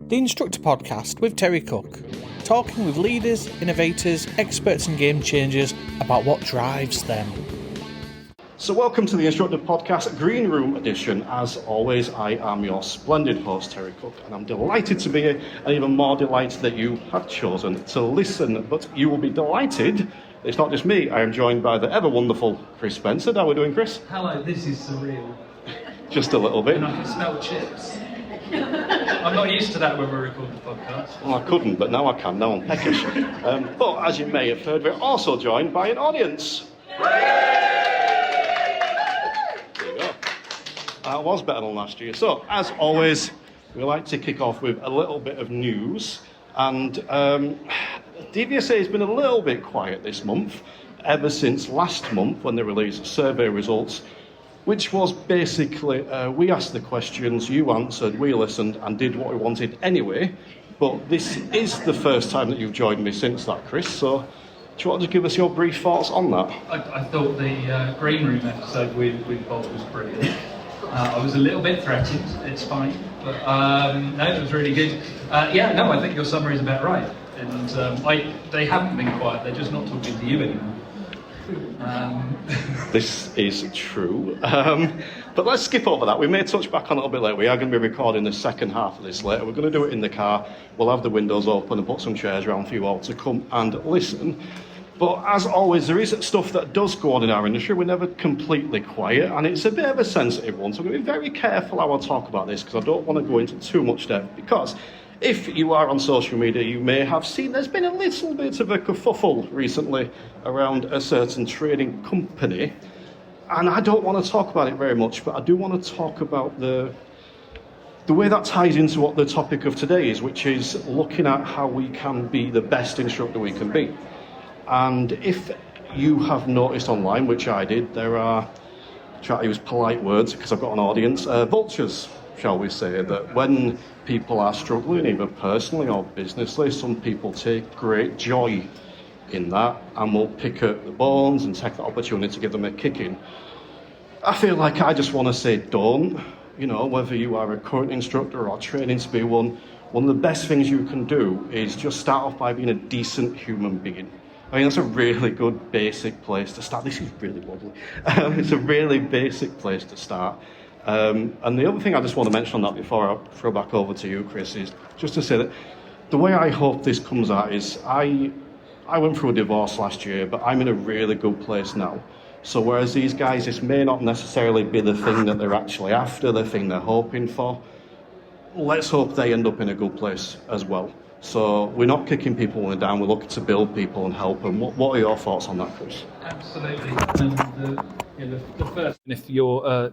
The Instructor podcast with Terry Cook, talking with leaders, innovators, experts and game changers about what drives them. So welcome to the Instructor podcast, Green Room edition. As always, I am your splendid host, Terry Cook, and I'm delighted to be here, and even more delighted that you have chosen to listen. But you will be delighted, it's not just me, I am joined by the ever wonderful Chris Bensted. How are we doing, Chris? Hello, this is surreal. Just a little bit. And I can smell chips. I'm not used to that when we record the podcast. Well, I couldn't, but now I can. Now I'm peckish. But as you may have heard, we're also joined by an audience. There you go. That was better than last year. So, as always, we like to kick off with a little bit of news. And DVSA has been a little bit quiet this month, ever since last month when they released survey results, which was basically, we asked the questions, you answered, we listened and did what we wanted anyway. But this is the first time that you've joined me since that, Chris, so do you want to give us your brief thoughts on that? I thought the Green Room episode with Bob was brilliant. I was a little bit threatened, it's fine, but no, it was really good. I think your summary is about right. And they haven't been quiet, they're just not talking to you anymore. This is true, but let's skip over that. We may touch back on it a little bit later. We are going to be recording the second half of this later. We're going to do it in the car. We'll have the windows open and put some chairs around for you all to come and listen. But as always, there is stuff that does go on in our industry. We're never completely quiet, and it's a bit of a sensitive one, so I'm going to be very careful how I talk about this because I don't want to go into too much depth, because if you are on social media, you may have seen there's been a little bit of a kerfuffle recently around a certain trading company. And I don't want to talk about it very much, but I do want to talk about the way that ties into what the topic of today is, which is looking at how we can be the best instructor we can be. And if you have noticed online, which I did, there are, try to use polite words because I've got an audience, vultures, shall we say, that when people are struggling, either personally or businessly, some people take great joy in that and will pick up the bones and take the opportunity to give them a kicking. I feel like I just want to say don't. You know, whether you are a current instructor or training to be one of the best things you can do is just start off by being a decent human being. I mean, that's a really good basic place to start. This is really wobbly. It's a really basic place to start. And the other thing I just want to mention on that before I throw back over to you, Chris, is just to say that the way I hope this comes out is I went through a divorce last year, but I'm in a really good place now. So whereas these guys, this may not necessarily be the thing that they're actually after, the thing they're hoping for, let's hope they end up in a good place as well. So we're not kicking people down, we're looking to build people and help them. What are your thoughts on that, Chris? Absolutely. And the first, if you're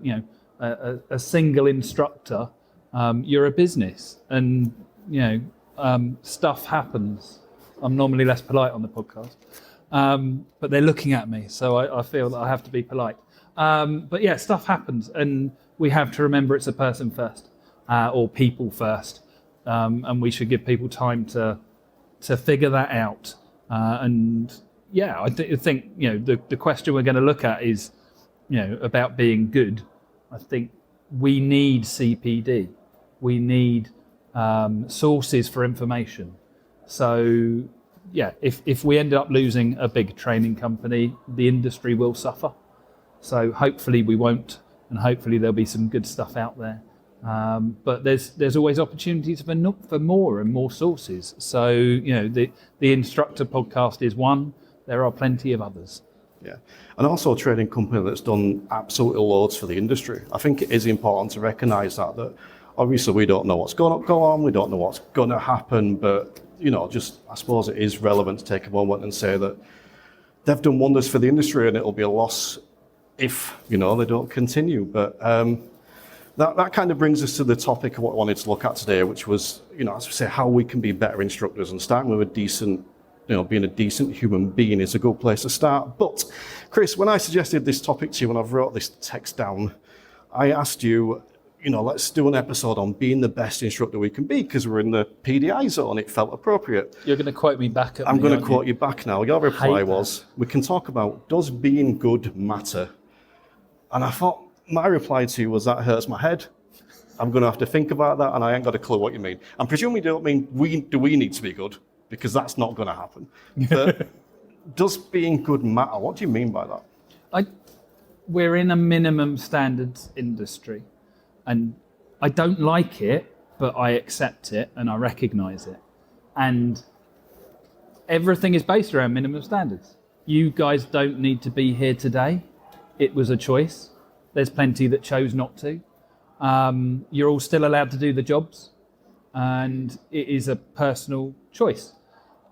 a single instructor, you're a business, and stuff happens. I'm normally less polite on the podcast, but they're looking at me, so I feel that I have to be polite. But yeah, stuff happens, and we have to remember it's a person first, or people first, and we should give people time to figure that out. And yeah, I think the question we're going to look at is about being good. I think we need CPD. We need sources for information. So, yeah, if we end up losing a big training company, the industry will suffer. So hopefully we won't, and hopefully there'll be some good stuff out there. But there's always opportunities for more and more sources. So, the Instructor podcast is one. There are plenty of others. Yeah, and also a trading company that's done absolutely loads for the industry. I think it is important to recognise that obviously we don't know what's going to go on, we don't know what's going to happen, but I suppose it is relevant to take a moment and say that they've done wonders for the industry, and it'll be a loss if they don't continue. But that kind of brings us to the topic of what I wanted to look at today, which was as we say, how we can be better instructors, and starting with a decent. Being a decent human being is a good place to start. But, Chris, when I suggested this topic to you, when I've wrote this text down, I asked you, let's do an episode on being the best instructor we can be, because we're in the PDI zone. It felt appropriate. You're going to quote me back at I'm going to quote you back now. Your reply was, we can talk about, does being good matter? And I thought, my reply to you was, that hurts my head. I'm going to have to think about that, and I ain't got a clue what you mean. I'm presuming you don't mean we need to be good, because that's not going to happen. But does being good matter? What do you mean by that? We're in a minimum standards industry, and I don't like it, but I accept it and I recognise it. And everything is based around minimum standards. You guys don't need to be here today. It was a choice. There's plenty that chose not to. You're all still allowed to do the jobs, and it is a personal choice.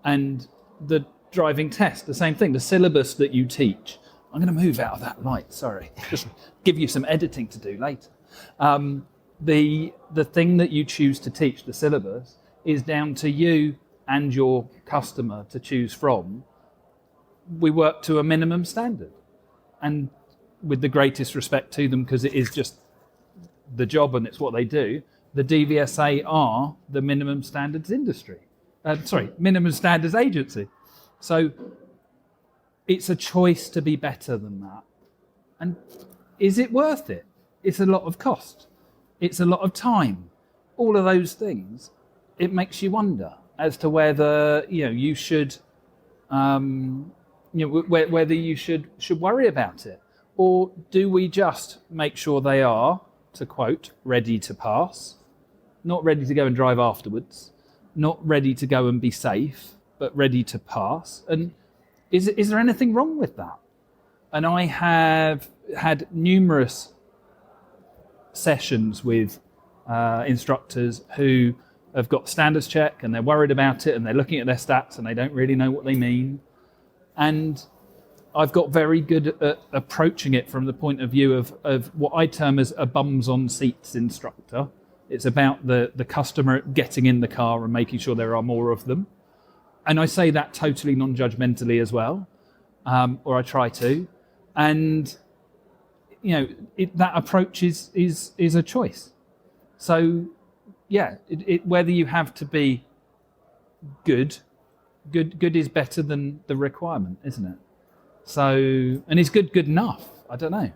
And the driving test, the same thing, the syllabus that you teach. I'm going to move out of that light, sorry. Just give you some editing to do later. The thing that you choose to teach, the syllabus, is down to you and your customer to choose from. We work to a minimum standard, and with the greatest respect to them, because it is just the job and it's what they do, the DVSA are the minimum standards industry. Minimum standards agency. So it's a choice to be better than that. And is it worth it? It's a lot of cost. It's a lot of time. All of those things, it makes you wonder as to whether you should, whether you should worry about it, or do we just make sure they are, to quote, ready to pass, not ready to go and drive afterwards, not ready to go and be safe, but ready to pass? And is there anything wrong with that? And I have had numerous sessions with instructors who have got standards check and they're worried about it and they're looking at their stats and they don't really know what they mean. And I've got very good at approaching it from the point of view of what I term as a bums on seats instructor. It's about the customer getting in the car and making sure there are more of them. And I say that totally non-judgmentally as well, or I try to. And that approach is a choice. So yeah, whether you have to be good is better than the requirement, isn't it? So, and is good enough? I don't know.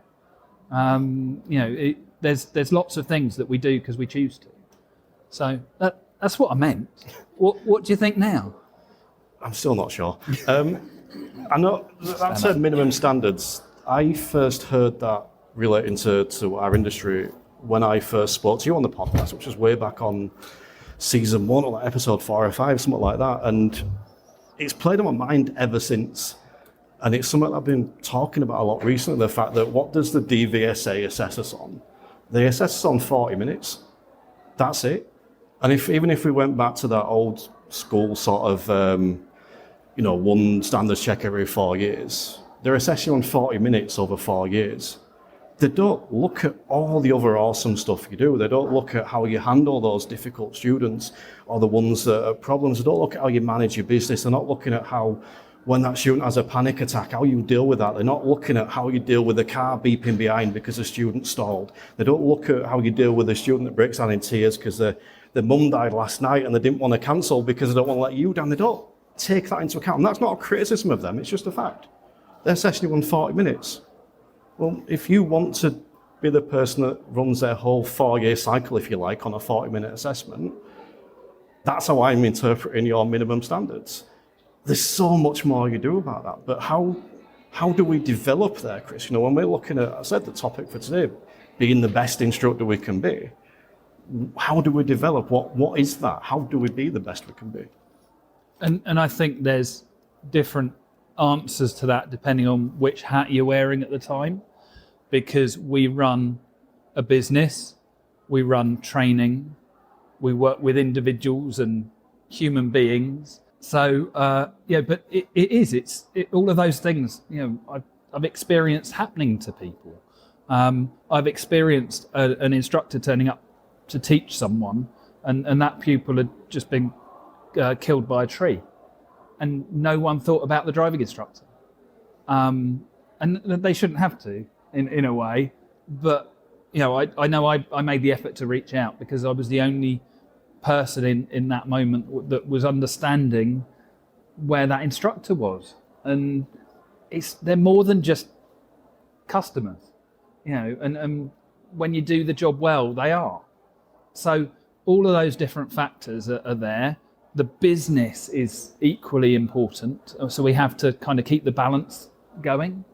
There's lots of things that we do because we choose to. So that's what I meant. What do you think now? I'm still not sure. I know that said minimum standards. I first heard that relating to our industry when I first spoke to you on the podcast, which was way back on season 1 or like episode 4 or 5, something like that. And it's played on my mind ever since. And it's something I've been talking about a lot recently, the fact that what does the DVSA assess us on? They assess us on 40 minutes. That's it. And even if we went back to that old school sort of, one standards check every 4 years, they're assessing on 40 minutes over 4 years. They don't look at all the other awesome stuff you do. They don't look at how you handle those difficult students or the ones that are problems. They don't look at how you manage your business. They're not looking at how, when that student has a panic attack, how you deal with that. They're not looking at how you deal with the car beeping behind because the student stalled. They don't look at how you deal with a student that breaks down in tears because their mum died last night and they didn't want to cancel because they don't want to let you down. They don't take that into account. And that's not a criticism of them. It's just a fact. They're assessing you on 40 minutes. Well, if you want to be the person that runs their whole 4-year cycle, if you like, on a 40-minute assessment, that's how I'm interpreting your minimum standards. There's so much more you do about that. But how do we develop there, Chris? When we're looking at, I said the topic for today, being the best instructor we can be, how do we develop? What is that? How do we be the best we can be? And I think there's different answers to that depending on which hat you're wearing at the time, because we run a business, we run training, we work with individuals and human beings. So but it's all of those things I've experienced happening to people. I've experienced an instructor turning up to teach someone and that pupil had just been killed by a tree. And no one thought about the driving instructor. And they shouldn't have to, in a way. But, I know I made the effort to reach out because I was the only person in that moment that was understanding where that instructor was. And they're more than just customers, and when you do the job well, they are. So all of those different factors are there. The business is equally important, so we have to kind of keep the balance going.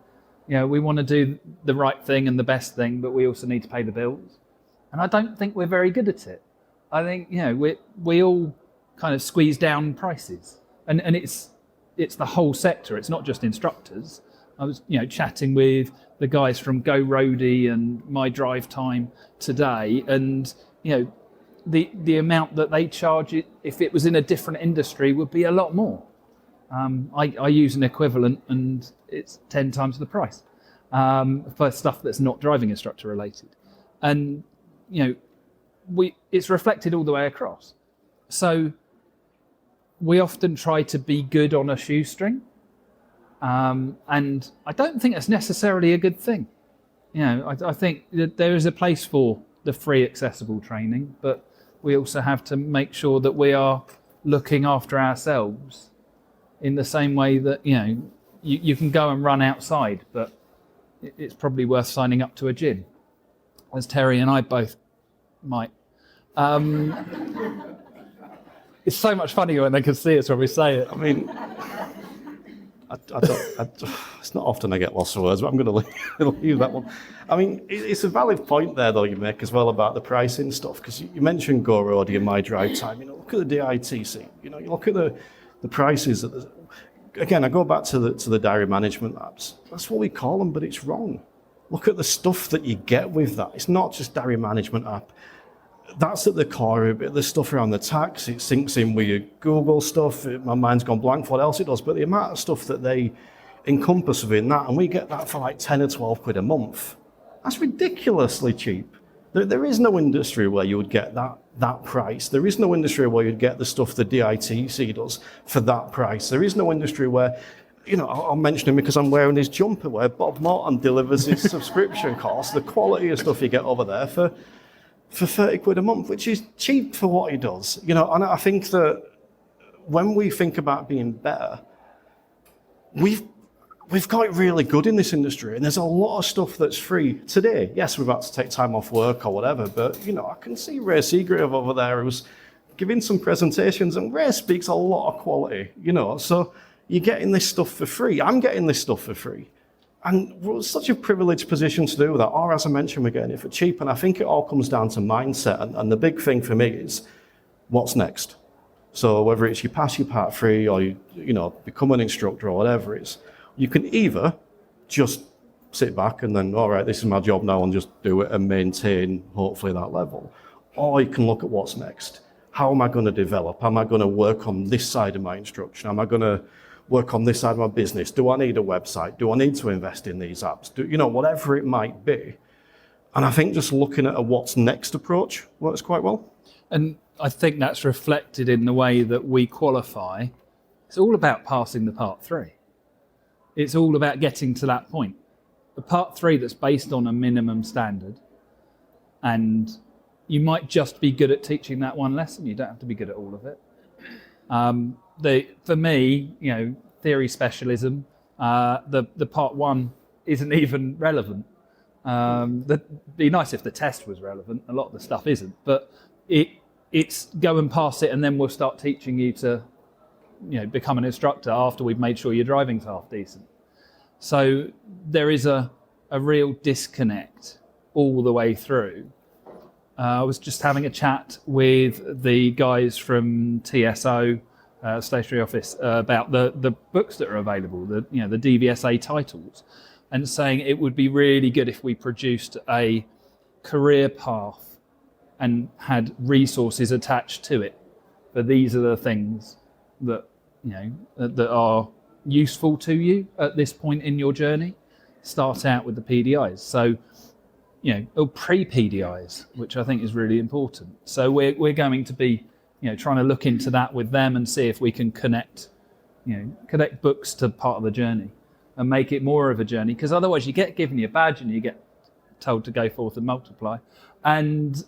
We want to do the right thing and the best thing, but we also need to pay the bills. And I don't think we're very good at it. I think we all kind of squeeze down prices, and it's the whole sector. It's not just instructors. I was chatting with the guys from Go Roadie and My Drive Time today, and the amount that they charge it, if it was in a different industry, would be a lot more. I use an equivalent and it's 10 times the price for stuff that's not driving instructor related. And, it's reflected all the way across. So we often try to be good on a shoestring. And I don't think that's necessarily a good thing. I think that there is a place for the free accessible training, but we also have to make sure that we are looking after ourselves in the same way that, you can go and run outside, but it's probably worth signing up to a gym, as Terry and I both might. It's so much funnier when they can see us when we say it. I mean, it's not often I get lost for words, but I'm going to leave that one. I mean, it's a valid point there, though, you make as well about the pricing stuff, because you mentioned Go Roadie and My Drive Time. Look at the DITC. You look at the prices. Again, I go back to the diary management apps. That's what we call them, but it's wrong. Look at the stuff that you get with that. It's not just diary management app. That's at the core of it. The stuff around the tax, it syncs in with your Google stuff. My mind's gone blank for what else it does, but the amount of stuff that they encompass within that, and we get that for like 10 or 12 quid a month. That's ridiculously cheap. There is no industry where you would get that price. There is no industry where you'd get the stuff the DITC does for that price. There is no industry where, I'll mention him because I'm wearing his jumper, where Bob Morton delivers his subscription cost, the quality of stuff you get over there for 30 quid a month, which is cheap for what he does. And I think that when we think about being better, we've got it really good in this industry, and there's a lot of stuff that's free today. Yes, we've had to take time off work or whatever, but I can see Ray Seagrave over there who's giving some presentations, and Ray speaks a lot of quality, so you're getting this stuff for free. I'm getting this stuff for free. And we're such a privileged position to do that, or as I mentioned, we're getting it for cheap. And I think it all comes down to mindset. And the big thing for me is, what's next? So whether it's you pass your part 3 or you become an instructor or whatever it is, you can either just sit back and then, all right, this is my job now, and just do it and maintain, hopefully, that level. Or you can look at what's next. How am I going to develop? Am I going to work on this side of my instruction? Am I going to work on this side of my business? Do I need a website? Do I need to invest in these apps? Whatever it might be. And I think just looking at a what's next approach works quite well. And I think that's reflected in the way that we qualify. It's all about passing the part 3. It's all about getting to that point. The part 3 that's based on a minimum standard, and you might just be good at teaching that one lesson. You don't have to be good at all of it. For me, theory specialism, the part 1 isn't even relevant. It'd be nice if the test was relevant. A lot of the stuff isn't, but it's go and pass it, and then we'll start teaching you to, become an instructor after we've made sure your driving's half decent. So there is a real disconnect all the way through. I was just having a chat with the guys from TSO, Stationary Office, about the books that are available, the DVSA titles, and saying it would be really good if we produced a career path and had resources attached to it. But these are the things that that are useful to you at this point in your journey. Start out with the PDIs. So, pre-PDIs, which I think is really important. So we're going to be, trying to look into that with them and see if we can connect books to part of the journey and make it more of a journey. Because otherwise, you get given your badge and you get told to go forth and multiply, and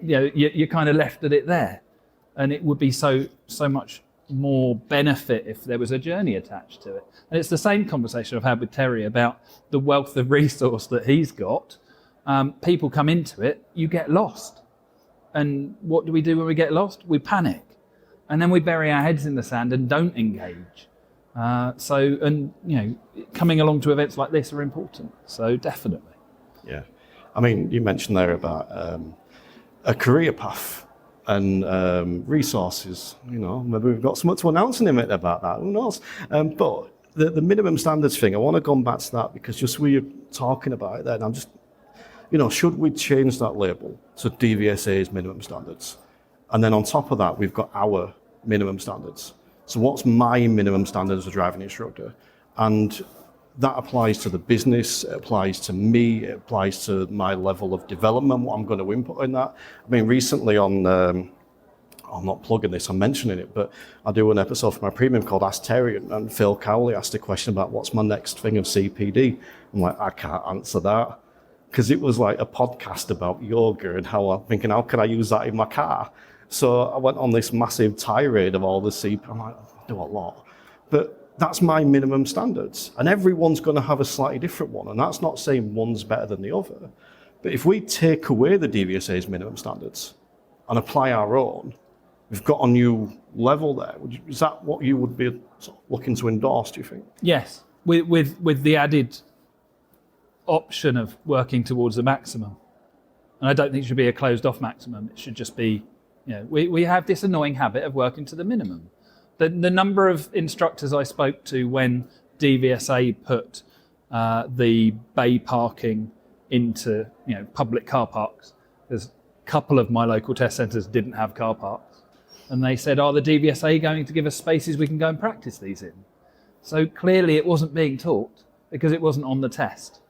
you're kind of left at it there. And it would be so much more benefit if there was a journey attached to it. And it's the same conversation I've had with Terry about the wealth of resource that he's got. People come into it, you get lost. And what do we do when we get lost? We panic. And then we bury our heads in the sand and don't engage. Coming along to events like this are important. So definitely. Yeah. I mean, you mentioned there about a career path and resources. Maybe we've got something to announce in a minute about that. Who knows? But the minimum standards thing, I want to go back to that because just we were talking about it then, I'm just, should we change that label to DVSA's minimum standards? And then on top of that, we've got our minimum standards. So what's my minimum standard as a driving instructor? And that applies to the business, it applies to me, it applies to my level of development, what I'm going to input in that. I mean, recently on, I'm not plugging this, I'm mentioning it, but I do an episode for my premium called Ask Terry, and Phil Cowley asked a question about what's my next thing of CPD. I'm like, I can't answer that. Because it was like a podcast about yoga and how I'm thinking, how can I use that in my car? So I went on this massive tirade of all the CPD. I'm like, I do a lot. But that's my minimum standards. And everyone's going to have a slightly different one. And that's not saying one's better than the other. But if we take away the DVSA's minimum standards and apply our own, we've got a new level there. Is that what you would be sort of looking to endorse, do you think? Yes, with the added option of working towards the maximum. And I don't think it should be a closed off maximum. It should just be, we have this annoying habit of working to the minimum. The number of instructors I spoke to when DVSA put the bay parking into public car parks, there's a couple of my local test centres didn't have car parks, and they said, are the DVSA going to give us spaces we can go and practice these in? So clearly it wasn't being taught because it wasn't on the test.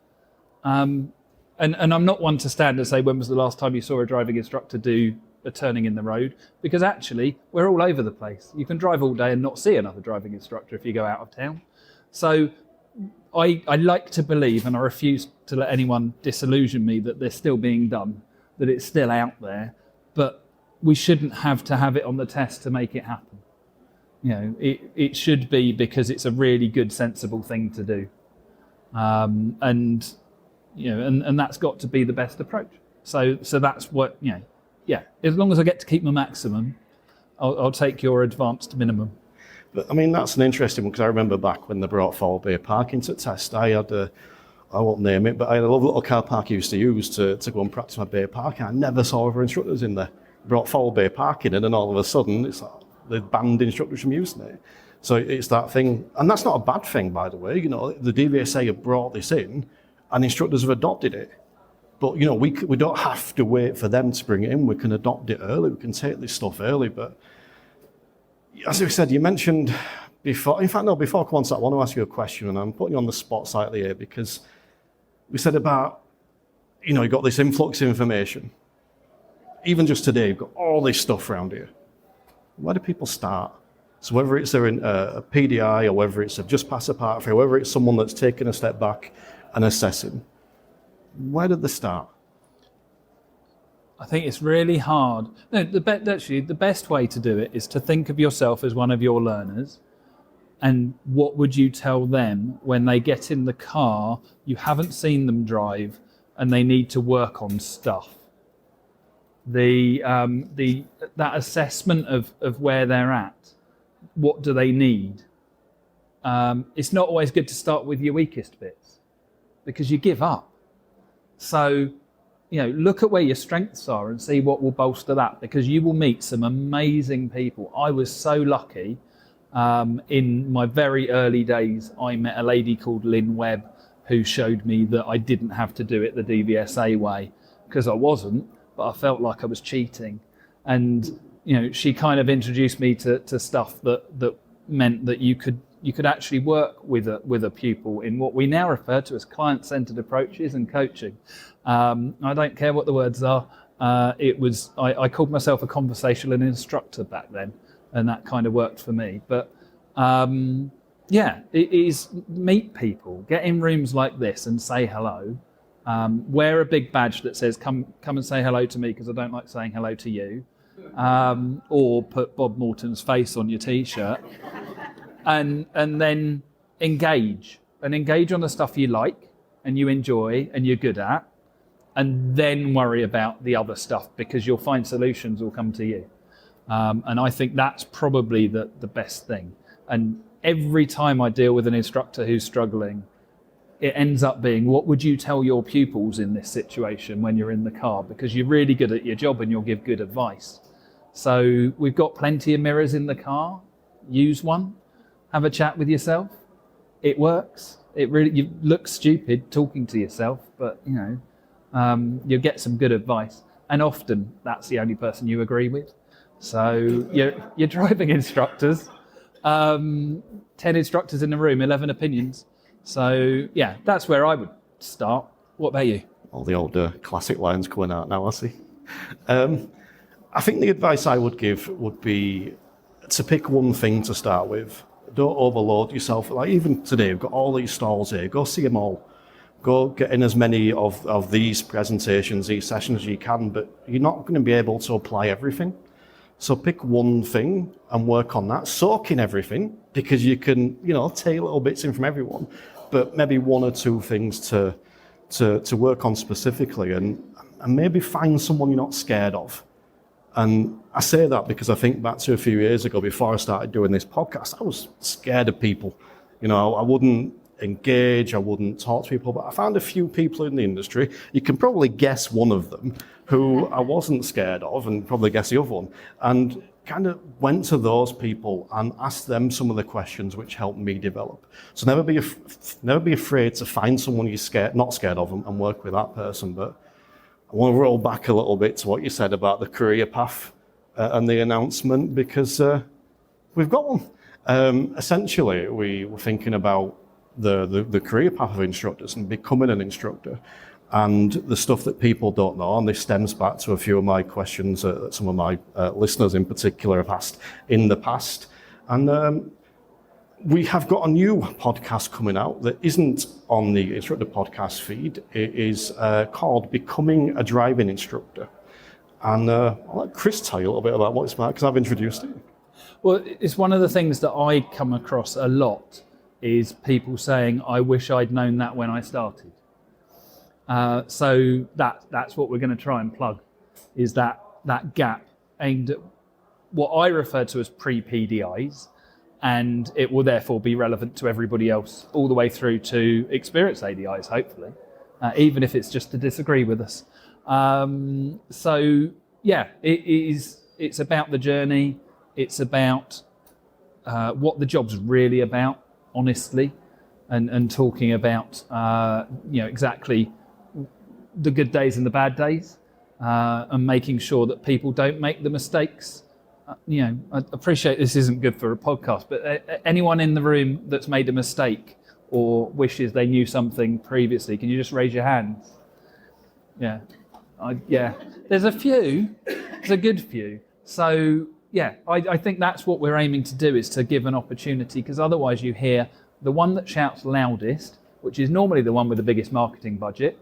And I'm not one to stand and say, when was the last time you saw a driving instructor do a turning in the road? Because actually, we're all over the place. You can drive all day and not see another driving instructor if you go out of town. So I like to believe, and I refuse to let anyone disillusion me, that they're still being done, that it's still out there, but we shouldn't have to have it on the test to make it happen. It should be because it's a really good, sensible thing to do. And that's got to be the best approach. So that's what, as long as I get to keep my maximum, I'll take your advanced minimum. But I mean, that's an interesting one, because I remember back when they brought forward bay parking to test, I won't name it, but I had a lovely little car park I used to use to go and practice my bay parking. I never saw other instructors in there. Brought forward bay parking, and then all of a sudden, it's like they banned instructors from using it. So it's that thing, and that's not a bad thing, by the way. The DVSA have brought this in, and instructors have adopted it. But we don't have to wait for them to bring it in. We can adopt it early. We can take this stuff early. But as we said, you mentioned before. In fact, no. Before I come on to that, I want to ask you a question, and I'm putting you on the spot slightly here, because we said about you've got this influx of information. Even just today, you've got all this stuff around here. Where do people start? So whether it's they're in a PDI, or whether it's just passed a part through, whether it's someone that's taken a step back and assessing, where did they start? I think it's really hard. No, the best way to do it is to think of yourself as one of your learners, and what would you tell them when they get in the car, you haven't seen them drive, and they need to work on stuff. That assessment of where they're at, what do they need? It's not always good to start with your weakest bits, because you give up. So, look at where your strengths are and see what will bolster that, because you will meet some amazing people. I was so lucky. In my very early days, I met a lady called Lynn Webb, who showed me that I didn't have to do it the DVSA way, because I wasn't, but I felt like I was cheating. And she kind of introduced me to stuff that meant that you could actually work with a pupil in what we now refer to as client-centered approaches and coaching. I don't care what the words are. I called myself a conversational instructor back then, and that kind of worked for me. But it is meet people, get in rooms like this and say hello. Wear a big badge that says come and say hello to me, because I don't like saying hello to you. Or put Bob Morton's face on your t-shirt. And then engage on the stuff you like and you enjoy and you're good at, and then worry about the other stuff, because you'll find solutions will come to you. And I think that's probably the best thing. And every time I deal with an instructor who's struggling, it ends up being, what would you tell your pupils in this situation when you're in the car? Because you're really good at your job and you'll give good advice. So we've got plenty of mirrors in the car. Use one. Have a chat with yourself. It works. You look stupid talking to yourself, but you'll get some good advice. And often that's the only person you agree with. So you're driving instructors, 10 instructors in the room, 11 opinions. So yeah, that's where I would start. What about you? All the old classic lines coming out now, I see. I think the advice I would give would be to pick one thing to start with. Don't overload yourself. Like even today, we've got all these stalls here. Go see them all. Go get in as many of these presentations, these sessions as you can, but you're not going to be able to apply everything. So pick one thing and work on that. Soak in everything, because you can, take little bits in from everyone, but maybe one or two things to work on specifically, and maybe find someone you're not scared of. And I say that because I think back to a few years ago, before I started doing this podcast, I was scared of people. I wouldn't engage, I wouldn't talk to people, but I found a few people in the industry, you can probably guess one of them, who I wasn't scared of, and probably guess the other one, and kind of went to those people and asked them some of the questions which helped me develop. So never be afraid to find someone you're not scared of, and work with that person. But I want to roll back a little bit to what you said about the career path and the announcement, because we've got one. Essentially, we were thinking about the career path of instructors and becoming an instructor, and the stuff that people don't know. And this stems back to a few of my questions that some of my listeners in particular have asked in the past. And we have got a new podcast coming out that isn't on the Instructor podcast feed. It is called Becoming a Driving Instructor. And I'll let Chris tell you a little bit about what it's about, because I've introduced it. Well, it's one of the things that I come across a lot, is people saying, I wish I'd known that when I started. So that's what we're going to try and plug, is that gap aimed at what I refer to as pre-PDIs, and it will therefore be relevant to everybody else all the way through to experienced ADIs, hopefully, even if it's just to disagree with us. So yeah, it's about the journey. It's about what the job's really about, honestly, and talking about exactly the good days and the bad days, and making sure that people don't make the mistakes. I appreciate this isn't good for a podcast, but anyone in the room that's made a mistake or wishes they knew something previously, can you just raise your hands? Yeah. There's a few. There's a good few. So yeah, I think that's what we're aiming to do, is to give an opportunity, because otherwise you hear the one that shouts loudest, which is normally the one with the biggest marketing budget.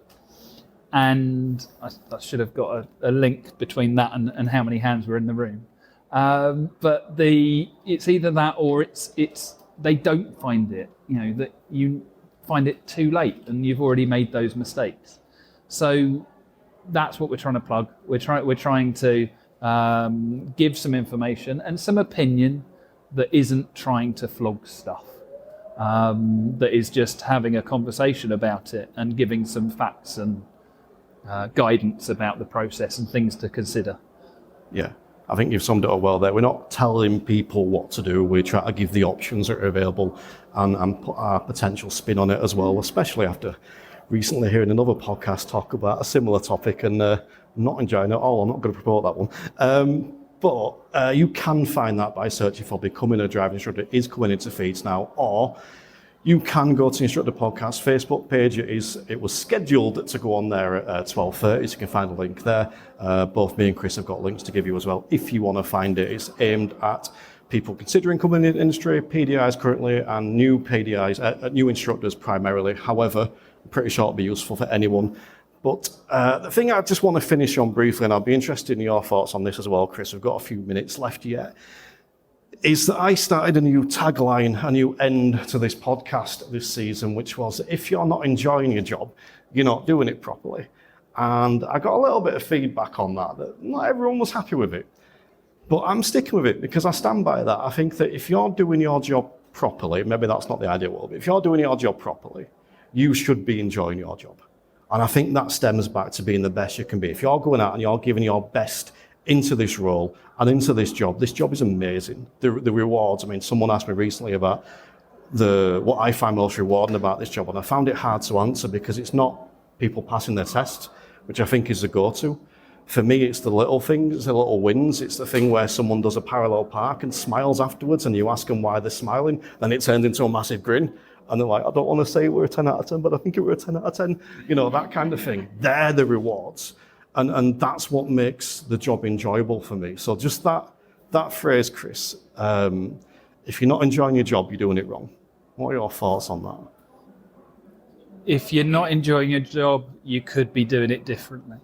And I should have got a link between that and how many hands were in the room. But it's either that, or it's they don't find it, that you find it too late and you've already made those mistakes. So that's what we're trying to plug. We're trying to give some information and some opinion that isn't trying to flog stuff, that is just having a conversation about it and giving some facts and guidance about the process and things to consider. Yeah. I think you've summed it up well there. We're not telling people what to do. We try to give the options that are available and put our potential spin on it as well, especially after recently hearing another podcast talk about a similar topic and not enjoying it at all. I'm not going to promote that one. But you can find that by searching for Becoming a Driving Instructor. It is coming into feeds now, or you can go to Instructor Podcast Facebook page. It was scheduled to go on there at 12:30, so you can find a link there. Both me and Chris have got links to give you as well if you want to find it. It's aimed at people considering coming in the industry, PDIs currently, and new PDIs, new instructors primarily. However, I'm pretty sure it'll be useful for anyone. But the thing I just want to finish on briefly, and I'll be interested in your thoughts on this as well, Chris, we've got a few minutes left yet, is that I started a new tagline, a new end to this podcast this season, which was, if you're not enjoying your job, you're not doing it properly. And I got a little bit of feedback on that not everyone was happy with it. But I'm sticking with it because I stand by that. I think that if you're doing your job properly, maybe that's not the ideal world, but if you're doing your job properly, you should be enjoying your job. And I think that stems back to being the best you can be. If you're going out and you're giving your best into this role and into this job is amazing. The rewards, I mean, someone asked me recently about what I find most rewarding about this job, and I found it hard to answer because it's not people passing their tests, which I think is the go-to. For me, it's the little things, it's the little wins. It's the thing where someone does a parallel park and smiles afterwards, and you ask them why they're smiling, then it turns into a massive grin. And they're like, I don't want to say we're a 10 out of 10, but I think it were a 10 out of 10. You know, that kind of thing. They're the rewards. And that's what makes the job enjoyable for me. So just that phrase, Chris, if you're not enjoying your job, you're doing it wrong. What are your thoughts on that? If you're not enjoying your job, you could be doing it differently.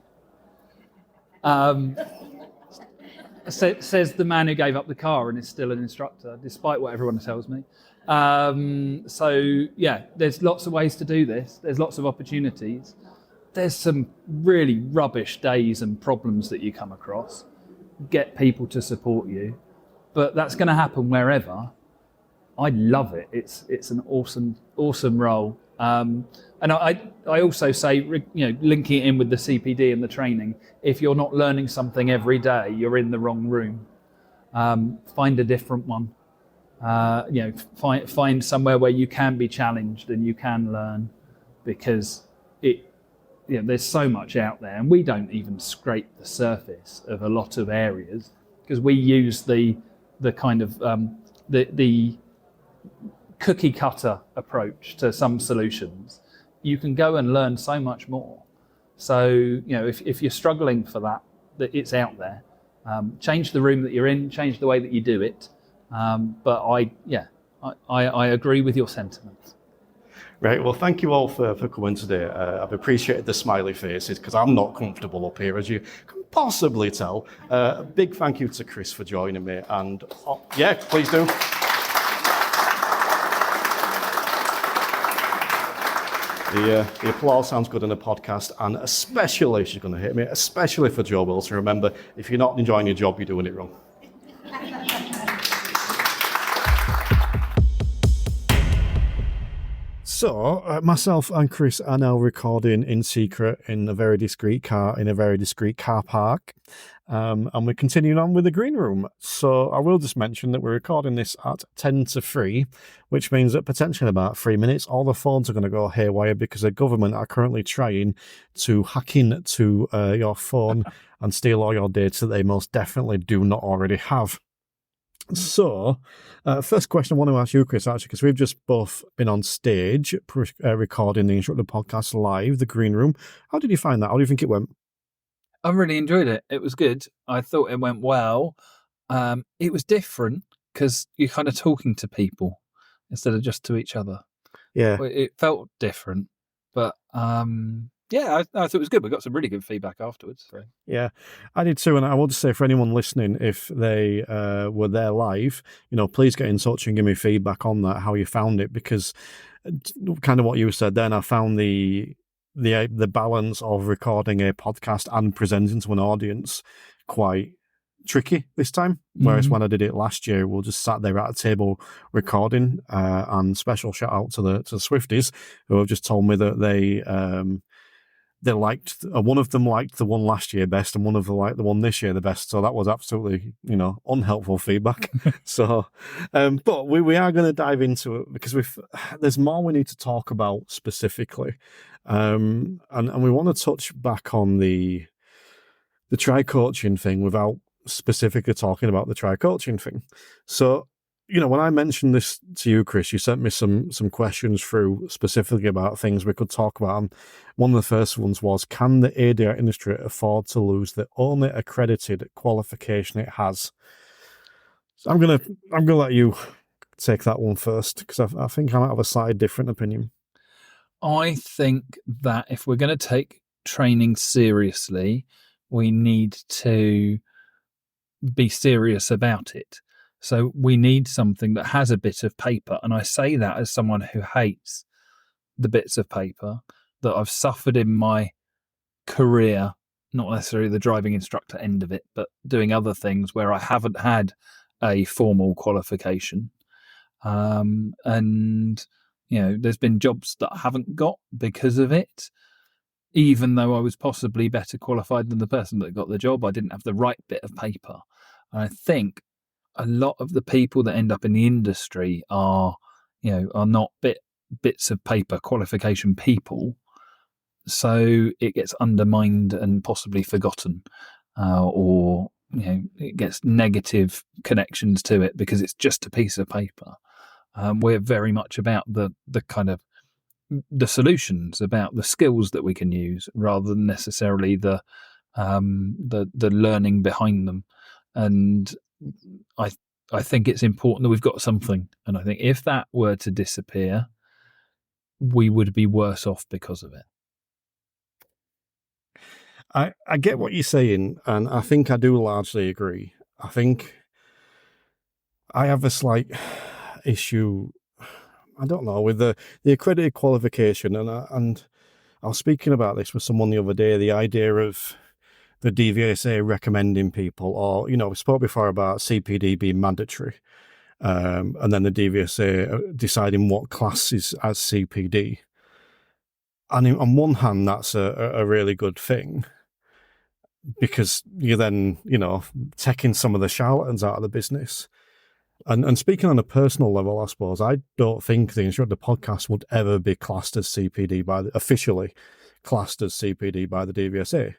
Says the man who gave up the car and is still an instructor, despite what everyone tells me. So, yeah, there's lots of ways to do this. There's lots of opportunities. There's some really rubbish days and problems that you come across. Get people to support you. But that's going to happen wherever. I love it. It's an awesome role. And I also say, linking it in with the CPD and the training, if you're not learning something every day, you're in the wrong room. Find a different one. Find somewhere where you can be challenged and you can learn, because there's so much out there, and we don't even scrape the surface of a lot of areas because we use the kind of the cookie cutter approach to some solutions. You can go and learn so much more. So, if you're struggling for that it's out there. Change the room that you're in, change the way that you do it. But I agree with your sentiments. Right, well, thank you all for coming today. I've appreciated the smiley faces because I'm not comfortable up here, as you can possibly tell. A big thank you to Chris for joining me. And, please do. The applause sounds good in a podcast, and especially, she's going to hit me, especially for Joe Wilson. Remember, if you're not enjoying your job, you're doing it wrong. So, myself and Chris are now recording in secret in a very discreet car park. And we're continuing on with the green room. So I will just mention that we're recording this at 10 to 3, which means that potentially in about 3 minutes, all the phones are going to go haywire because the government are currently trying to hack into your phone and steal all your data that they most definitely do not already have. So, first question I want to ask you, Chris, actually, because we've just both been on stage recording the Instructor podcast live, the green room. How did you find that? How do you think it went? I really enjoyed it. It was good. I thought it went well. It was different because you're kind of talking to people instead of just to each other. Yeah. It felt different, but I thought it was good. We got some really good feedback afterwards. So. Yeah, I did too. And I will just say for anyone listening, if they were there live, please get in touch and give me feedback on that, how you found it, because kind of what you said then, I found the balance of recording a podcast and presenting to an audience quite tricky this time. Whereas when I did it last year, we just sat there at a table recording. And special shout out to the Swifties who have just told me that they liked, one of them liked the one last year best and one of them liked the one this year the best. So that was absolutely, unhelpful feedback. So, but we are going to dive into it because there's more we need to talk about specifically. And we want to touch back on the tri-coaching thing without specifically talking about the tri-coaching thing. So, when I mentioned this to you, Chris, you sent me some questions through specifically about things we could talk about. And one of the first ones was, can the ADR industry afford to lose the only accredited qualification it has? So I'm gonna let you take that one first, because I think I might have a slightly different opinion. I think that if we're going to take training seriously, we need to be serious about it. So we need something that has a bit of paper. And I say that as someone who hates the bits of paper that I've suffered in my career, not necessarily the driving instructor end of it, but doing other things where I haven't had a formal qualification. And, there's been jobs that I haven't got because of it. Even though I was possibly better qualified than the person that got the job, I didn't have the right bit of paper. And I think a lot of the people that end up in the industry are not bits of paper qualification people. So it gets undermined and possibly forgotten, or it gets negative connections to it because it's just a piece of paper. We're very much about the kind of the solutions, about the skills that we can use, rather than necessarily the learning behind them. And I think it's important that we've got something. And I think if that were to disappear, we would be worse off because of it. I get what you're saying, and I think I do largely agree. I think I have a slight issue, I don't know, with the accredited qualification, and I was speaking about this with someone the other day, the idea of the DVSA recommending people, or, we spoke before about CPD being mandatory, and then the DVSA deciding what class is as CPD. And on one hand, that's a really good thing, because you're then, taking some of the charlatans out of the business. And speaking on a personal level, I suppose, I don't think the Instructor podcast would ever be classed as CPD officially classed as CPD by the DVSA.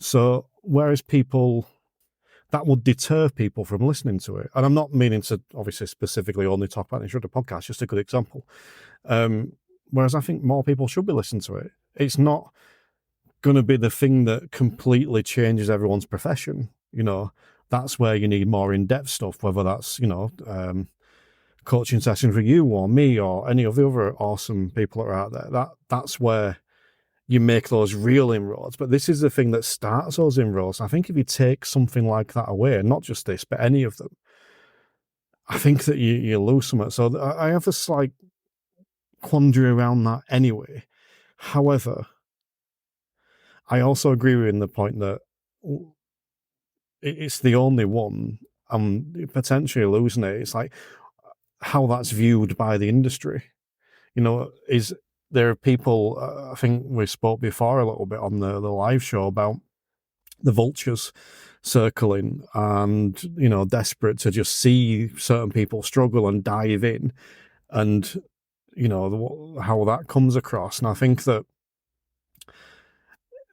So whereas that would deter people from listening to it. And I'm not meaning to obviously specifically only talk about the Instructor podcast, just a good example. Whereas I think more people should be listening to it. It's not going to be the thing that completely changes everyone's profession. That's where you need more in-depth stuff, whether that's, coaching sessions with you or me or any of the other awesome people that are out there. That's where you make those real inroads. But this is the thing that starts those inroads. I think if you take something like that away, not just this, but any of them, I think that you lose something. So I have a slight quandary around that anyway. However, I also agree with the point that it's the only one. I'm potentially losing it. It's like how that's viewed by the industry. Is there are people, I think we spoke before a little bit on the live show about the vultures circling and, desperate to just see certain people struggle and dive in, and, how that comes across. And I think that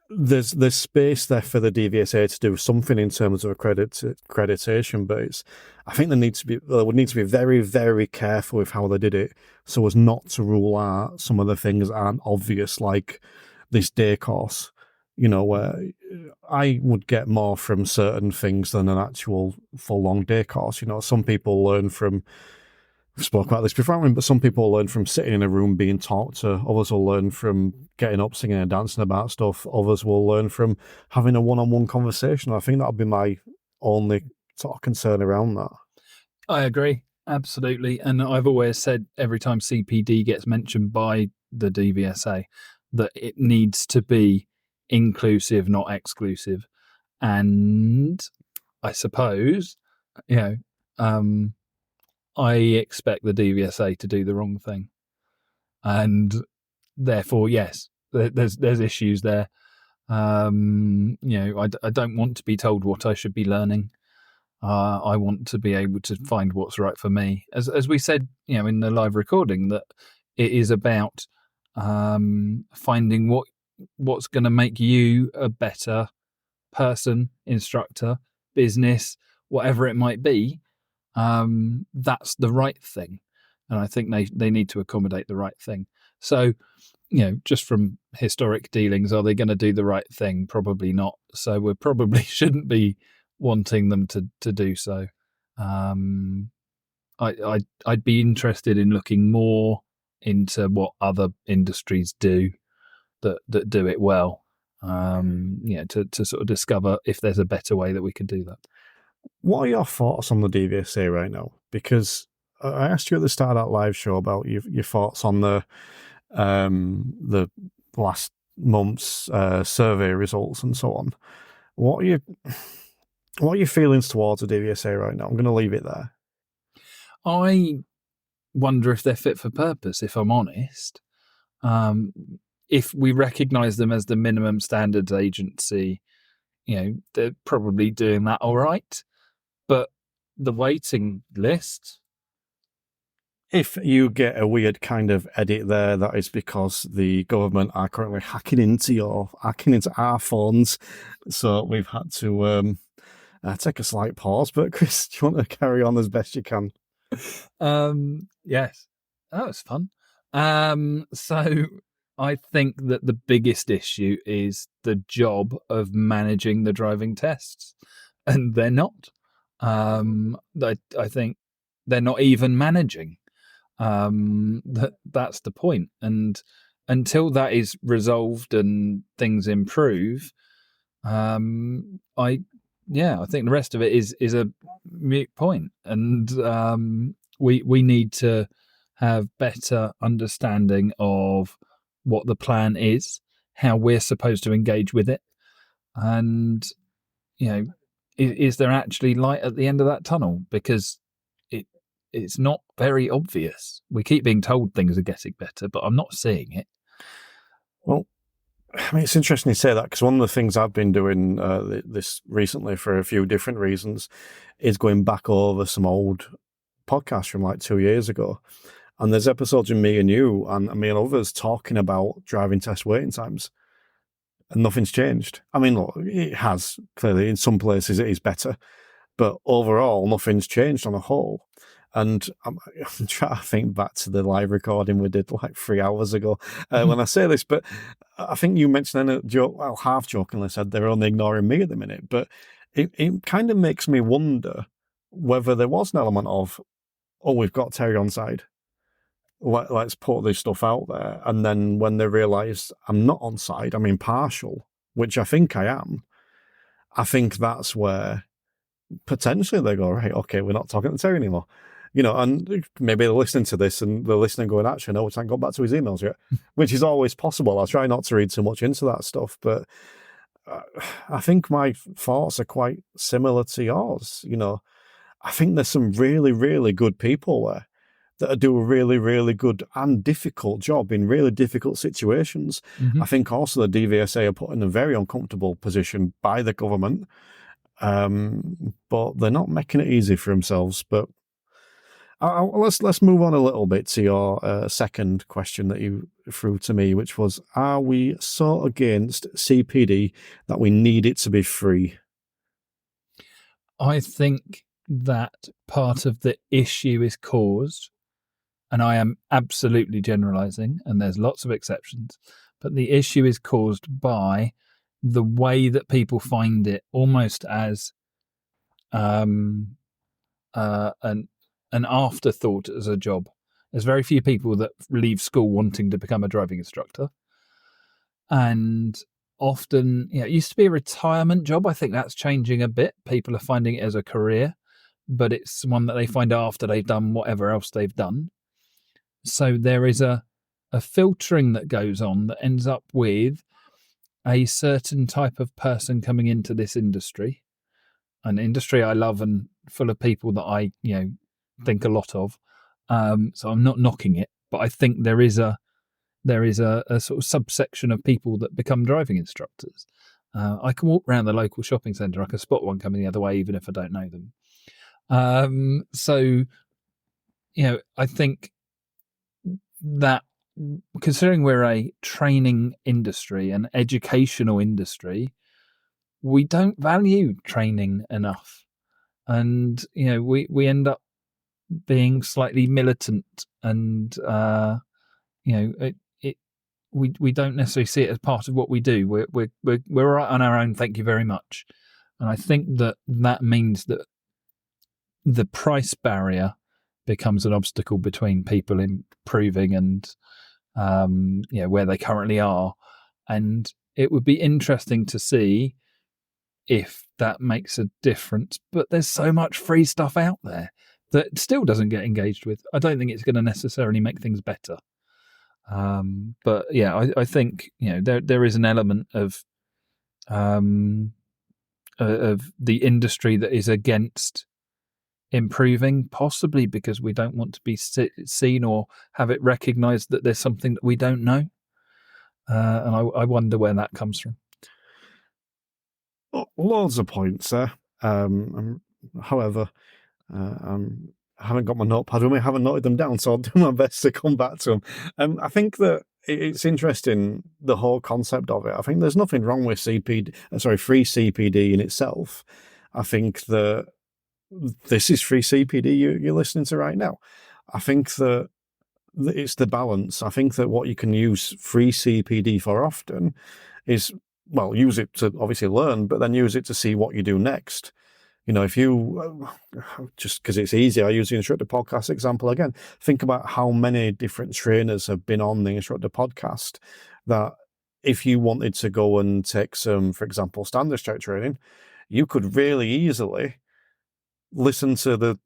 there's space there for the DVSA to do something in terms of accreditation, but I think they would need to be very, very careful with how they did it, so as not to rule out some of the things that aren't obvious, like this day course. Where I would get more from certain things than an actual full long day course. Some people learn from. We've spoke about this before, but some people learn from sitting in a room being talked to. Others will learn from getting up, singing and dancing about stuff. Others will learn from having a one-on-one conversation. I think that'll be my only sort of concern around that. I agree, absolutely. And I've always said every time CPD gets mentioned by the DVSA that it needs to be inclusive, not exclusive. And I suppose, I expect the DVSA to do the wrong thing, and therefore, yes, there's issues there. I don't want to be told what I should be learning. I want to be able to find what's right for me. As we said, in the live recording, that it is about finding what's going to make you a better person, instructor, business, whatever it might be. That's the right thing. And I think they need to accommodate the right thing. So, just from historic dealings, are they going to do the right thing? Probably not. So we probably shouldn't be wanting them to do so. I'd be interested in looking more into what other industries do that do it well. To sort of discover if there's a better way that we could do that. What are your thoughts on the DVSA right now? Because I asked you at the start of that live show about your thoughts on the last month's survey results and so on. What are your feelings towards the DVSA right now? I'm going to leave it there. I wonder if they're fit for purpose, if I'm honest. If we recognise them as the minimum standards agency, they're probably doing that all right. But the waiting list... If you get a weird kind of edit there, that is because the government are currently hacking into our phones. So we've had to take a slight pause. But Chris, do you want to carry on as best you can? Yes. That was fun. So I think that the biggest issue is the job of managing the driving tests. And they're not. I think they're not even managing. That's the point. And until that is resolved and things improve, I think the rest of it is a moot point. And we need to have better understanding of what the plan is, how we're supposed to engage with it, and is there actually light at the end of that tunnel? Because it's not very obvious. We keep being told things are getting better, but I'm not seeing it. Well, I mean, it's interesting you say that, because one of the things I've been doing this recently for a few different reasons is going back over some old podcasts from like 2 years ago. And there's episodes of me and you and me and others talking about driving test waiting times. And nothing's changed. I mean, look, it has. Clearly, in some places it is better. But overall, nothing's changed on a whole. And I'm trying to think back to the live recording we did like 3 hours ago when I say this, but I think you mentioned in a joke, well, half jokingly said they're only ignoring me at the minute. But it kind of makes me wonder whether there was an element of, oh, we've got Terry on side. Let's put this stuff out there. And then when they realise I'm not on side, I'm impartial, which I think I am, I think that's where potentially they go, right, okay, we're not talking to Terry anymore. And maybe they're listening to this and they're listening going, actually, no, we haven't got back to his emails yet, which is always possible. I try not to read too much into that stuff, but I think my thoughts are quite similar to yours. I think there's some really, really good people there that do a really, really good and difficult job in really difficult situations. Mm-hmm. I think also the DVSA are put in a very uncomfortable position by the government, but they're not making it easy for themselves. But let's move on a little bit to your second question that you threw to me, which was, are we so against CPD that we need it to be free? I think that part of the issue is caused, and I am absolutely generalising, and there's lots of exceptions, but the issue is caused by the way that people find it almost as an afterthought as a job. There's very few people that leave school wanting to become a driving instructor. And often, it used to be a retirement job. I think that's changing a bit. People are finding it as a career, but it's one that they find after they've done whatever else they've done. So there is a filtering that goes on that ends up with a certain type of person coming into this industry, an industry I love and full of people that I, think a lot of. So I'm not knocking it, but I think there is a sort of subsection of people that become driving instructors. I can walk around the local shopping centre. I can spot one coming the other way, even if I don't know them. So, I think that considering we're a training industry, an educational industry, we don't value training enough. And, we end up being slightly militant and, we don't necessarily see it as part of what we do. We're right on our own. Thank you very much. And I think that means that the price barrier becomes an obstacle between people improving and, where they currently are. And it would be interesting to see if that makes a difference. But there's so much free stuff out there that still doesn't get engaged with. I don't think it's going to necessarily make things better. But yeah, I think there is an element of the industry that is against improving, possibly because we don't want to be seen or have it recognised that there's something that we don't know. And I wonder where that comes from. Loads of points there. However, I haven't got my notepad with me. I haven't noted them down, so I'll do my best to come back to them. I think that it's interesting, the whole concept of it. I think there's nothing wrong with free CPD in itself. I think that this is free CPD you're listening to right now. I think that it's the balance. I think that what you can use free CPD for often is, well, use it to obviously learn, but then use it to see what you do next. If you, just because it's easy, I use the Instructor podcast example again. Think about how many different trainers have been on the Instructor podcast, that if you wanted to go and take some, for example, standard strike training, you could really easily listen to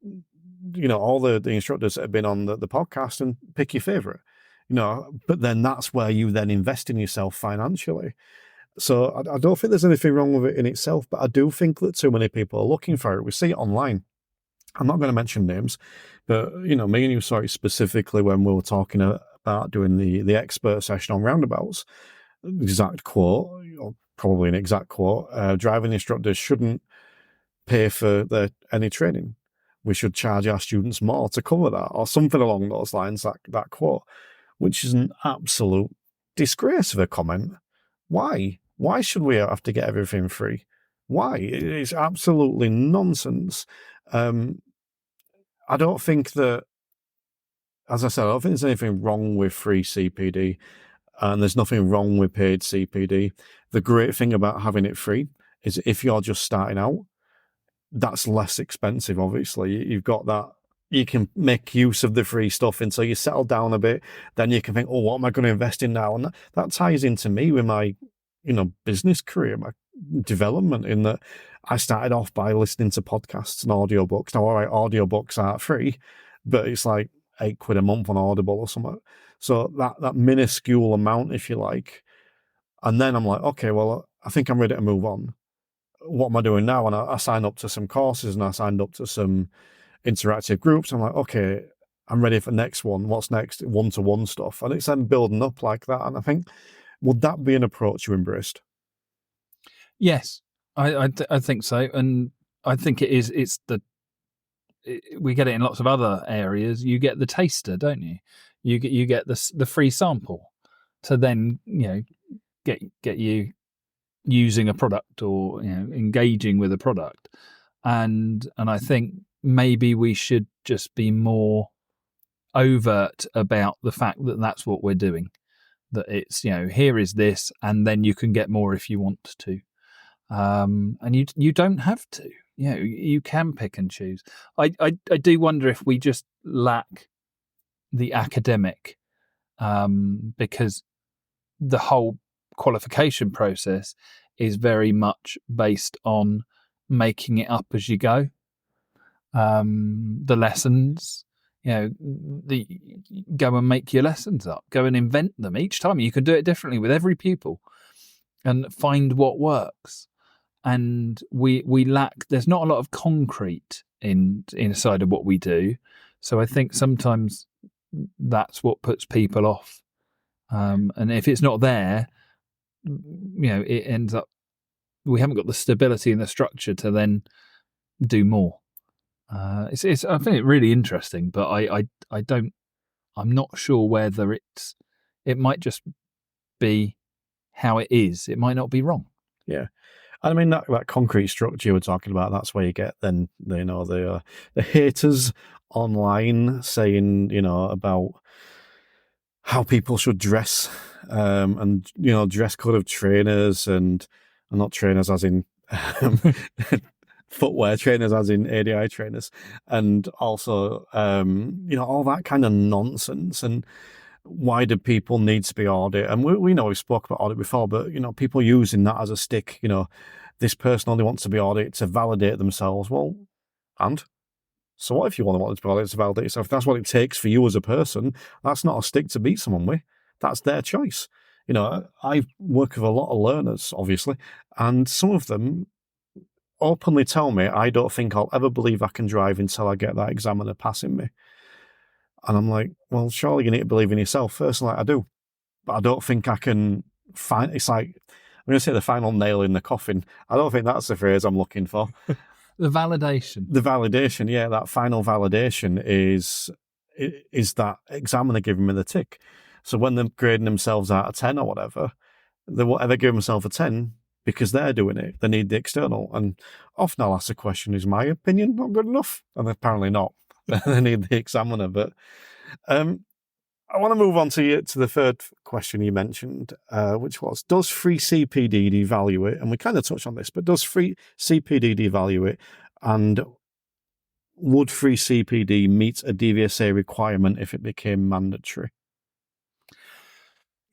all the instructors that have been on the podcast and pick your favorite, but then that's where you then invest in yourself financially. So I don't think there's anything wrong with it in itself, but I do think that too many people are looking for it. We see it online. I'm not going to mention names, but me and you saw it specifically when we were talking about doing the expert session on roundabouts. Exact quote, or probably an exact quote, driving instructors shouldn't pay for any training. We should charge our students more to cover that, or something along those lines, that quote, which is an absolute disgrace of a comment. Why? Why should we have to get everything free? Why? It's absolutely nonsense. I don't think that, as I said, I don't think there's anything wrong with free CPD, and there's nothing wrong with paid CPD. The great thing about having it free is if you're just starting out, that's less expensive, obviously. You've got that. You can make use of the free stuff until you settle down a bit. Then you can think, oh, what am I going to invest in now? And that ties into me with my, business career, my development, in that I started off by listening to podcasts and audiobooks. Now, all right, audiobooks aren't free, but it's like £8 a month on Audible or something. So that minuscule amount, if you like. And then I'm like, okay, well, I think I'm ready to move on. What am I doing now? And I signed up to some courses, and I signed up to some interactive groups. I'm like, okay, I'm ready for the next one. What's next? One-to-one stuff. And it's then building up like that. And I think, would that be an approach you embraced? Yes, I think so. And I think it is. We get it in lots of other areas. You get the taster, don't you? You get the free sample to then, get you using a product, or engaging with a product. And I think maybe we should just be more overt about the fact that that's what we're doing, that it's, here is this, and then you can get more if you want to. And you don't have to, you can pick and choose. I do wonder if we just lack the academic, because the whole qualification process is very much based on making it up as you go. The lessons, go and make your lessons up, go and invent them each time. You can do it differently with every pupil and find what works. And we lack, there's not a lot of concrete inside of what we do. So I think sometimes that's what puts people off. And if it's not there, it ends up, we haven't got the stability and the structure to then do more. I find it really interesting, but I'm not sure whether it might just be how it is. It might not be wrong. Yeah. I mean, that concrete structure you were talking about, that's where you get then, the haters online saying, about how people should dress, and, dress code of trainers, and not trainers as in footwear, trainers as in ADI trainers, and also, all that kind of nonsense. And why do people need to be audit? And we know we spoke about audit before, but, people using that as a stick, this person only wants to be audit to validate themselves. Well, and so what if you want to be audited to validate yourself? If that's what it takes for you as a person, that's not a stick to beat someone with. that's their choice. You know, I work with a lot of learners, obviously, and some of them openly tell me, I don't think I'll ever believe I can drive until I get that examiner passing me. And I'm like, well, surely you need to believe in yourself first. Like, I do, but I don't think I can find. It's like, I'm going to say the final nail in the coffin. I don't think that's the phrase I'm looking for. The validation. The validation, yeah, that final validation is that examiner giving me the tick. So when they're grading themselves out of 10 or whatever, they won't ever give themselves a 10 because they're doing it. They need the external. And often I'll ask the question, is my opinion not good enough? And apparently not. They need the examiner. But I want to move on to the third question you mentioned, which was, does free CPD devalue it? And we kind of touched on this, but does free CPD devalue it? And would free CPD meet a DVSA requirement if it became mandatory?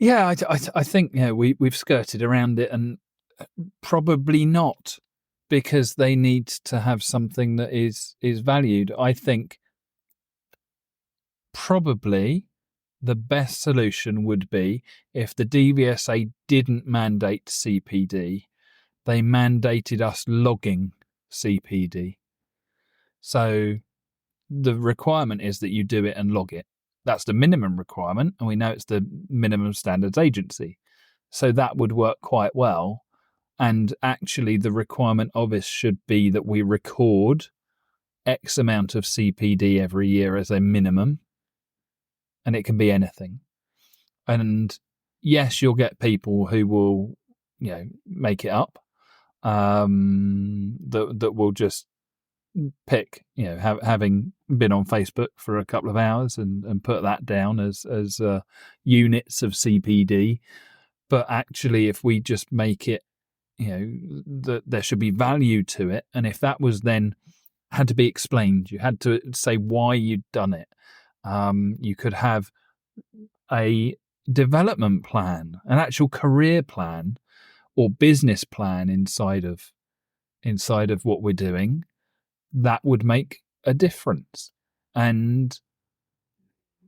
Yeah, I think we've skirted around it, and probably not, because they need to have something that is valued. I think probably the best solution would be if the DVSA didn't mandate CPD, they mandated us logging CPD. So the requirement is that you do it and log it. That's the minimum requirement, and we know it's the minimum standards agency. So that would work quite well. And actually, the requirement of us should be that we record X amount of CPD every year as a minimum, and it can be anything. And yes, you'll get people who will, make it up, that will just pick, having been on Facebook for a couple of hours and put that down as units of CPD. But actually, if we just make it, that there should be value to it, and if that was then had to be explained, you had to say why you'd done it. You could have a development plan, an actual career plan or business plan inside of what we're doing. That would make a difference. And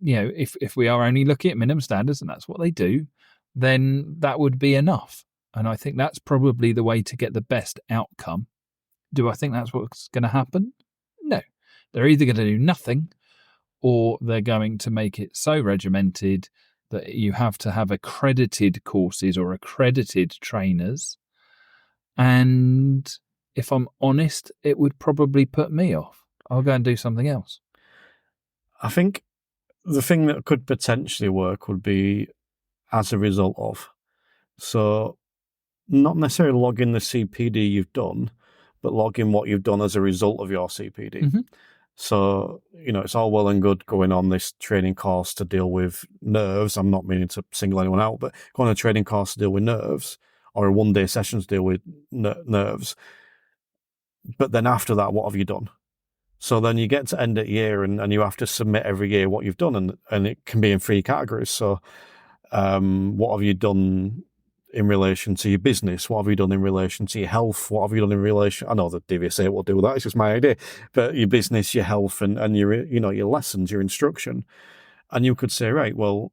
if we are only looking at minimum standards, and that's what they do, then that would be enough. And I think that's probably the way to get the best outcome. Do I think that's what's going to happen? No. They're either going to do nothing, or they're going to make it so regimented that you have to have accredited courses or accredited trainers. And if I'm honest, it would probably put me off. I'll go and do something else. I think the thing that could potentially work would be as a result of. So not necessarily logging the CPD you've done, but logging what you've done as a result of your CPD. Mm-hmm. So, it's all well and good going on this training course to deal with nerves. I'm not meaning to single anyone out, but going on a training course to deal with nerves, or a one-day session to deal with nerves. But then after that, what have you done? So then you get to end of year and you have to submit every year what you've done, and it can be in 3 categories. So what have you done in relation to your business? What have you done in relation to your health? What have you done in relation? I know the DVSA will do that. It's just my idea. But your business, your health, and your your lessons, your instruction, and you could say, right, well,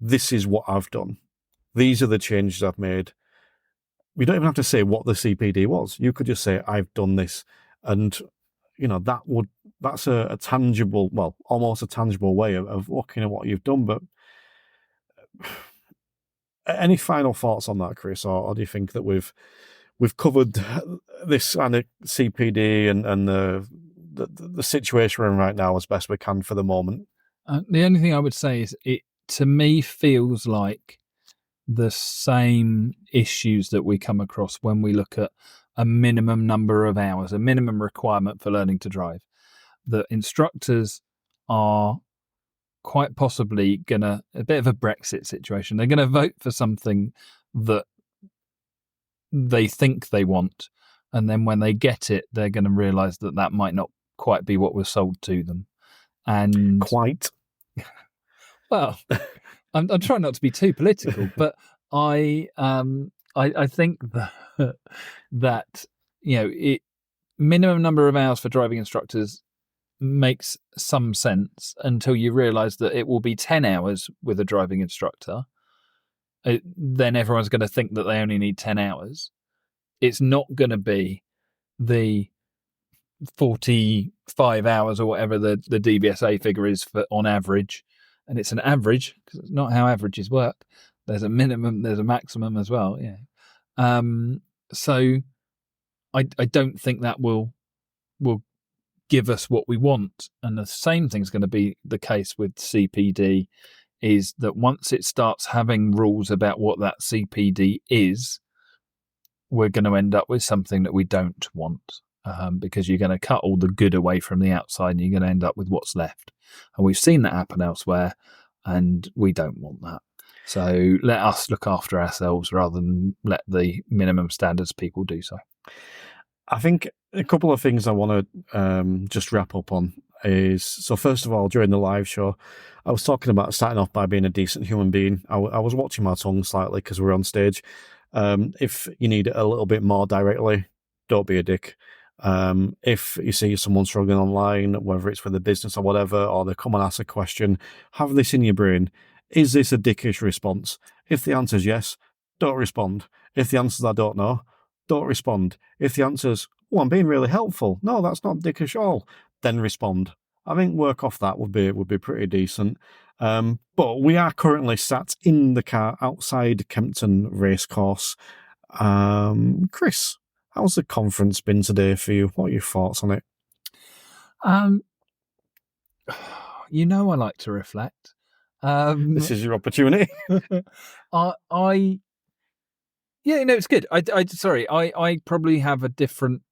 this is what I've done. These are the changes I've made. We don't even have to say what the CPD was. You could just say, I've done this, and that's a tangible, well, almost a tangible way of looking at what you've done. But any final thoughts on that, Chris, or do you think that we've covered this kind of CPD and the situation we're in right now as best we can for the moment? The only thing I would say is it, to me, feels like the same issues that we come across when we look at a minimum number of hours, a minimum requirement for learning to drive. The instructors are quite possibly a bit of a Brexit situation. They're going to vote for something that they think they want. And then when they get it, they're going to realise that might not quite be what was sold to them. And quite. Well, I'm trying not to be too political, but I think that minimum number of hours for driving instructors makes some sense until you realise that it will be 10 hours with a driving instructor. Then everyone's going to think that they only need 10 hours. It's not going to be the 45 hours or whatever the DVSA figure is on average. And it's an average because it's not how averages work. There's a minimum, there's a maximum as well. Yeah. So I don't think that will give us what we want. And the same thing's going to be the case with CPD, is that once it starts having rules about what that CPD is, we're going to end up with something that we don't want, because you're going to cut all the good away from the outside and you're going to end up with what's left. And we've seen that happen elsewhere, and we don't want that. So let us look after ourselves rather than let the minimum standards people do so. I think a couple of things I want to just wrap up on is, so first of all, during the live show, I was talking about starting off by being a decent human being. I was watching my tongue slightly because we're on stage. If you need it a little bit more directly, don't be a dick. If you see someone struggling online, whether it's with a business or whatever, or they come and ask a question, have this in your brain. Is this a dickish response? If the answer is yes, don't respond. If the answer is I don't know, don't respond. If the answer is, oh, I'm being really helpful, no, that's not dickish at all, then respond. I think work off that would be pretty decent. But we are currently sat in the car outside Kempton Racecourse. Chris, how's the conference been today for you? What are your thoughts on it? You know, I like to reflect. This is your opportunity. It's good. I probably have a different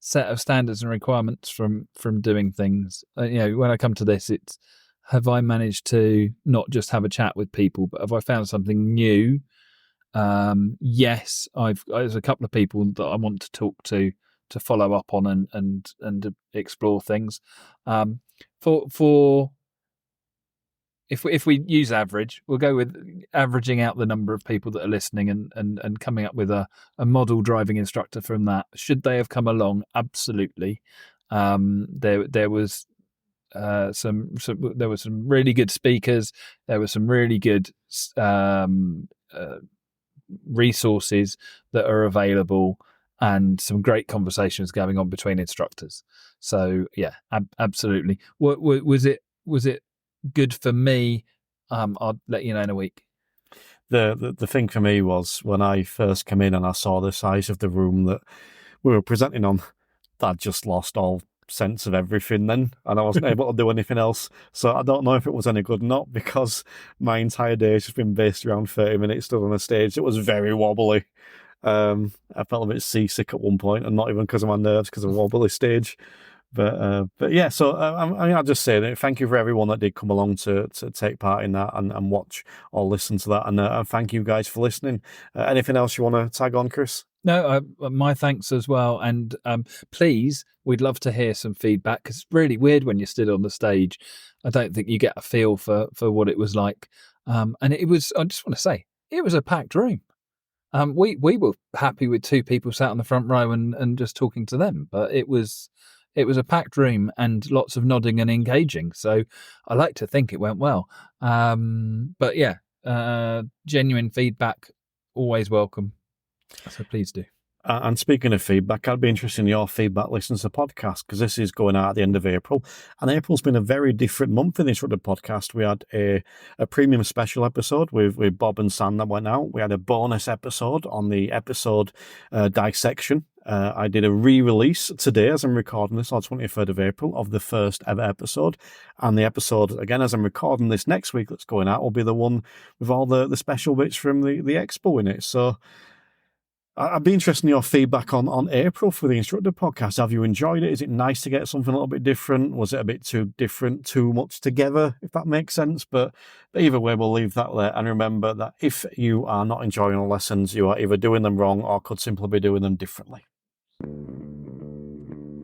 set of standards and requirements from doing things. When I come to this, it's, have I managed to not just have a chat with people, but have I found something new? Yes, there's a couple of people that I want to talk to follow up on and explore things. If we use average, we'll go with averaging out the number of people that are listening and coming up with a model driving instructor from that. Should they have come along? Absolutely. There was some really good speakers. There were some really good resources that are available, and some great conversations going on between instructors. So yeah, absolutely. Was it good for me? I'll let you know in a week. The thing for me was, when I first came in and I saw the size of the room that we were presenting on, I'd just lost all sense of everything then, and I wasn't able to do anything else. So I don't know if it was any good or not, because my entire day has just been based around 30 minutes stood on a stage. It was very wobbly. I felt a bit seasick at one point, and not even because of my nerves, because of a wobbly stage. But yeah, so I'll just say that thank you for everyone that did come along to take part in that and watch or listen to that, and thank you guys for listening. Anything else you want to tag on, Chris? No, my thanks as well, and please, we'd love to hear some feedback, because it's really weird when you stood on the stage. I don't think you get a feel for what it was like, and it was, I just want to say, it was a packed room. We were happy with 2 people sat on the front row and just talking to them, but it was a packed room and lots of nodding and engaging. So I like to think it went well. But yeah, genuine feedback, always welcome. So please do. And speaking of feedback, I'd be interested in your feedback listening to the podcast, because this is going out at the end of April. And April's been a very different month in the Instructor podcast. We had a premium special episode with Bob and Sam that went out. We had a bonus episode on the episode dissection. I did a re-release today as I'm recording this on 23rd of April of the first ever episode. And the episode, again, as I'm recording this next week that's going out, will be the one with all the special bits from the expo in it. So I'd be interested in your feedback on April for the Instructor podcast. Have you enjoyed it? Is it nice to get something a little bit different? Was it a bit too different, too much together, if that makes sense? But either way, we'll leave that there. And remember that if you are not enjoying the lessons, you are either doing them wrong or could simply be doing them differently.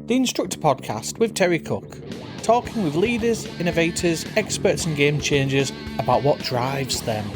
The Instructor podcast with Terry Cook, talking with leaders, innovators, experts and game changers about what drives them.